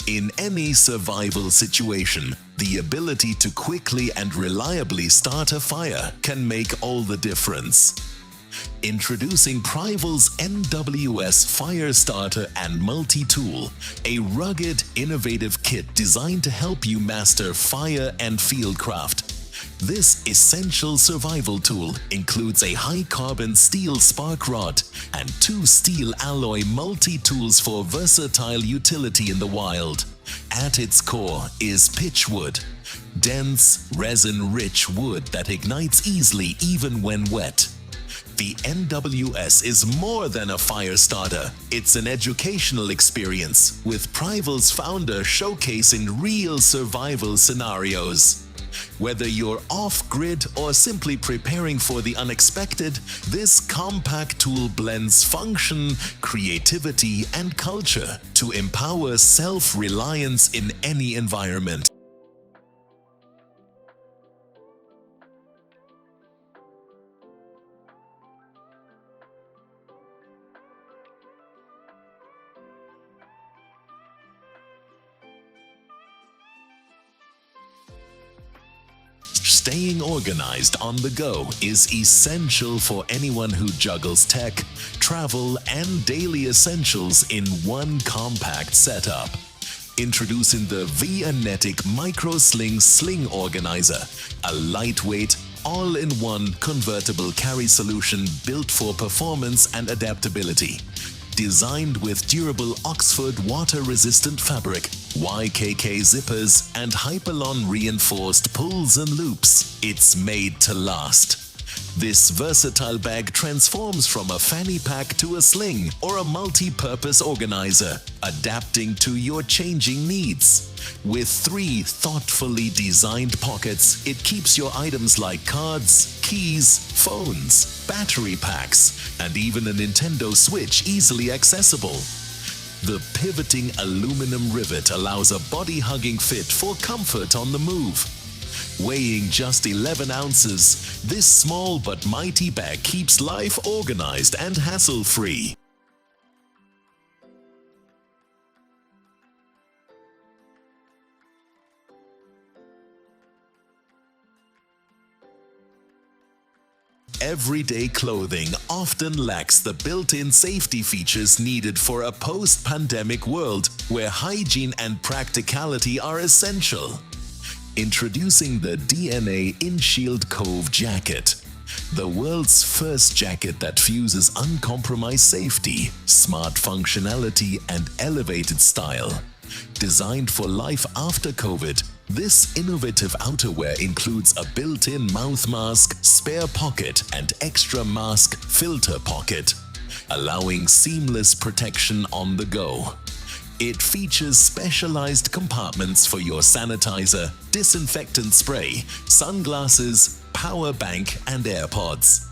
In any survival situation, the ability to quickly and reliably start a fire can make all the difference. Introducing Prival's NWS Fire Starter and Multi-Tool, a rugged, innovative kit designed to help you master fire and fieldcraft. This essential survival tool includes a high-carbon steel spark rod and 2 steel alloy multi-tools for versatile utility in the wild. At its core is pitchwood, dense, resin-rich wood that ignites easily even when wet. The NWS is more than a fire starter. It's an educational experience, with Prival's founder showcasing real survival scenarios. Whether you're off-grid or simply preparing for the unexpected, this compact tool blends function, creativity, and culture to empower self-reliance in any environment. Staying organized on the go is essential for anyone who juggles tech, travel, and daily essentials in one compact setup. Introducing the Vonetic Micro Sling Organizer, a lightweight, all-in-one convertible carry solution built for performance and adaptability. Designed with durable Oxford water-resistant fabric, YKK zippers, and Hyperlon reinforced pulls and loops, it's made to last. This versatile bag transforms from a fanny pack to a sling or a multi-purpose organizer, adapting to your changing needs. With 3 thoughtfully designed pockets, it keeps your items like cards, keys, phones, battery packs, and even a Nintendo Switch easily accessible. The pivoting aluminum rivet allows a body-hugging fit for comfort on the move. Weighing just 11 ounces, this small but mighty bag keeps life organized and hassle-free. Everyday clothing often lacks the built-in safety features needed for a post-pandemic world where hygiene and practicality are essential. Introducing the DNA Inshield Cove jacket, the world's first jacket that fuses uncompromised safety, smart functionality, and elevated style. Designed for life after COVID, this innovative outerwear includes a built-in mouth mask, spare pocket, and extra mask filter pocket, allowing seamless protection on the go. It features specialized compartments for your sanitizer, disinfectant spray, sunglasses, power bank, and AirPods.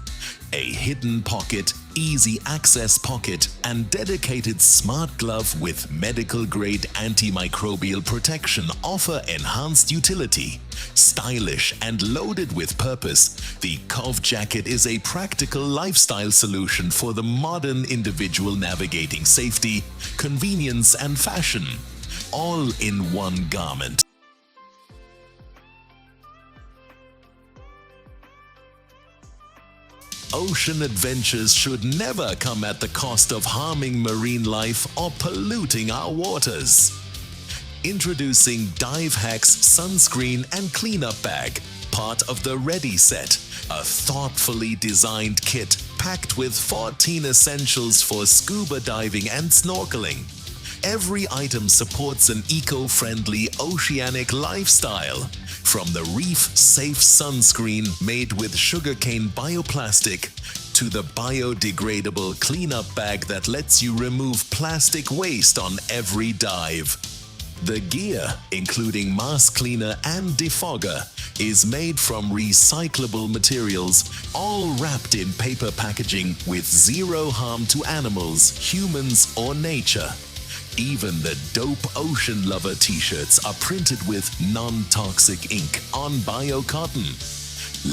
A hidden pocket, easy access pocket, and dedicated smart glove with medical-grade antimicrobial protection offer enhanced utility. Stylish and loaded with purpose, the Cove jacket is a practical lifestyle solution for the modern individual navigating safety, convenience, and fashion, all in one garment. Ocean adventures should never come at the cost of harming marine life or polluting our waters. Introducing Dive Hack's Sunscreen and Cleanup Bag, part of the Ready Set, a thoughtfully designed kit packed with 14 essentials for scuba diving and snorkeling. Every item supports an eco-friendly oceanic lifestyle. From the reef-safe sunscreen made with sugarcane bioplastic to the biodegradable cleanup bag that lets you remove plastic waste on every dive. The gear, including mask cleaner and defogger, is made from recyclable materials, all wrapped in paper packaging with zero harm to animals, humans, or nature. Even the dope Ocean Lover t-shirts are printed with non-toxic ink on bio-cotton.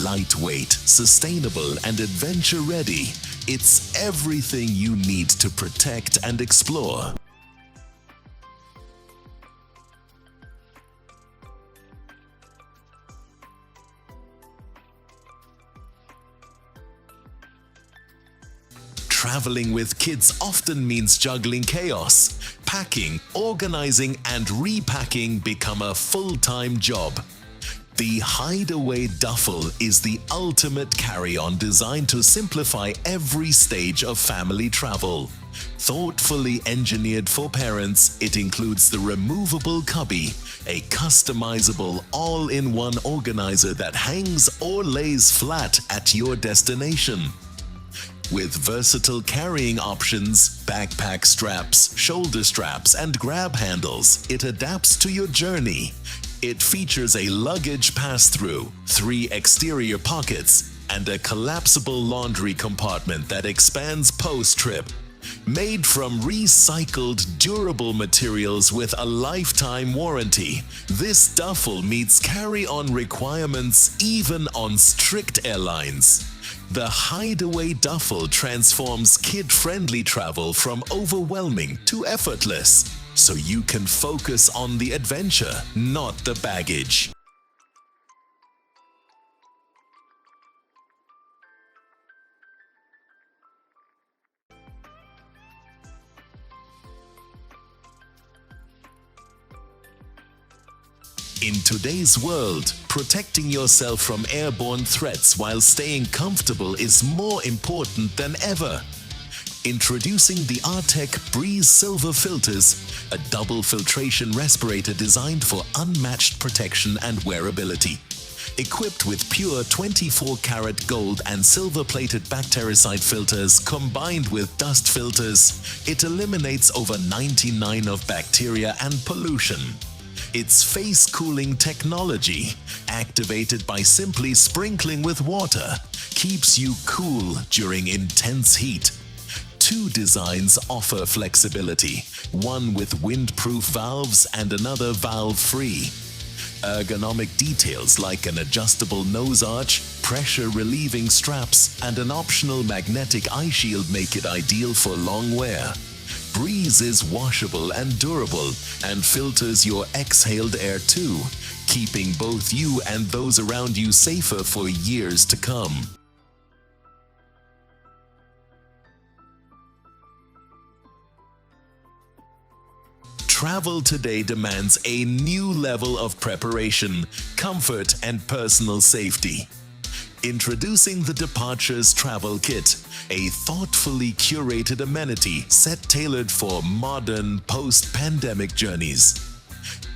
Lightweight, sustainable, and adventure-ready, it's everything you need to protect and explore. Traveling with kids often means juggling chaos. Packing, organizing, and repacking become a full-time job. The Hideaway Duffel is the ultimate carry-on designed to simplify every stage of family travel. Thoughtfully engineered for parents, it includes the removable cubby, a customizable all-in-one organizer that hangs or lays flat at your destination. With versatile carrying options, backpack straps, shoulder straps, and grab handles, it adapts to your journey. It features a luggage pass-through, 3 exterior pockets, and a collapsible laundry compartment that expands post-trip. Made from recycled, durable materials with a lifetime warranty, this duffel meets carry-on requirements even on strict airlines. The Hideaway Duffel transforms kid-friendly travel from overwhelming to effortless, so you can focus on the adventure, not the baggage. In today's world, protecting yourself from airborne threats while staying comfortable is more important than ever. Introducing the Artech Breeze Silver Filters, a double filtration respirator designed for unmatched protection and wearability. Equipped with pure 24-karat gold and silver-plated bactericide filters combined with dust filters, it eliminates over 99% of bacteria and pollution. Its face-cooling technology, activated by simply sprinkling with water, keeps you cool during intense heat. 2 designs offer flexibility, one with windproof valves and another valve-free. Ergonomic details like an adjustable nose arch, pressure-relieving straps, and an optional magnetic eye shield make it ideal for long wear. Breeze is washable and durable and filters your exhaled air too, keeping both you and those around you safer for years to come. Travel today demands a new level of preparation, comfort, and personal safety. Introducing the Departures Travel Kit, a thoughtfully curated amenity set tailored for modern, post-pandemic journeys.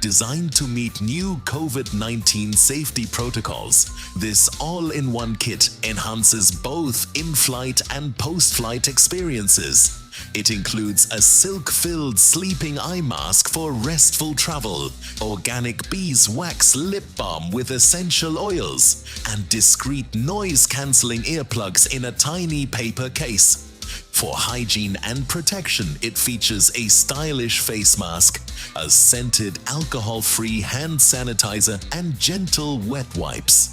Designed to meet new COVID-19 safety protocols, this all-in-one kit enhances both in-flight and post-flight experiences. It includes a silk-filled sleeping eye mask for restful travel, organic beeswax lip balm with essential oils, and discreet noise-cancelling earplugs in a tiny paper case. For hygiene and protection, it features a stylish face mask, a scented alcohol-free hand sanitizer, and gentle wet wipes.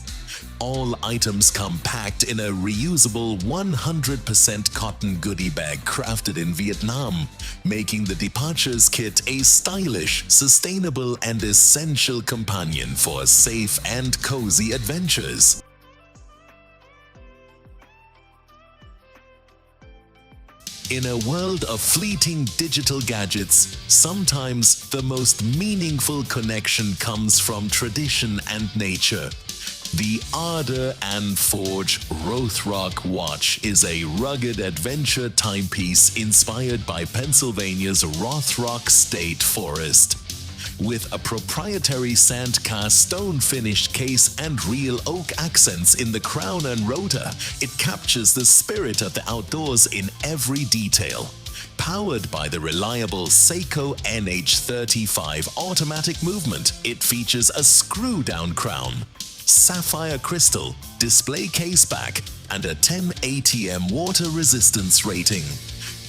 All items come packed in a reusable 100% cotton goodie bag crafted in Vietnam, making the Departures Kit a stylish, sustainable, and essential companion for safe and cozy adventures. In a world of fleeting digital gadgets, sometimes the most meaningful connection comes from tradition and nature. The Ardor and Forge Rothrock Watch is a rugged adventure timepiece inspired by Pennsylvania's Rothrock State Forest. With a proprietary sand-cast stone-finished case and real oak accents in the crown and rotor, it captures the spirit of the outdoors in every detail. Powered by the reliable Seiko NH35 automatic movement, it features a screw-down crown, sapphire crystal, display case back, and a 10 ATM water resistance rating.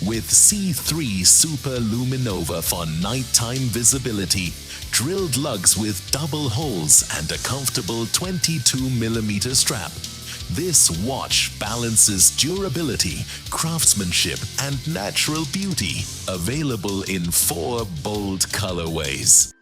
With C3 Super Luminova for nighttime visibility, drilled lugs with double holes, and a comfortable 22mm strap, this watch balances durability, craftsmanship, and natural beauty, available in 4 bold colorways.